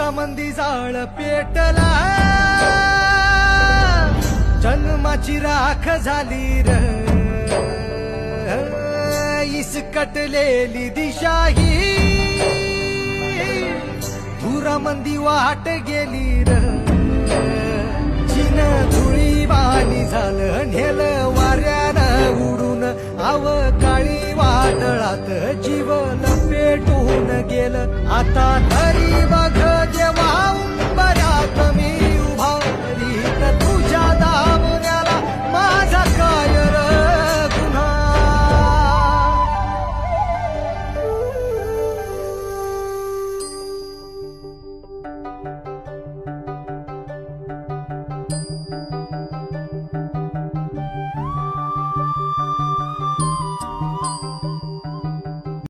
धुरामंदी जाळ पेटला, जन्माची राख झाली र, इसकटलेली दिशा ही धुरामंदी वाट गेली र, चिन धुळी बाणी झालं नेलं वाऱ्यानं उडून, अवकाळी वादळात जीवन पेटून गेलं. आता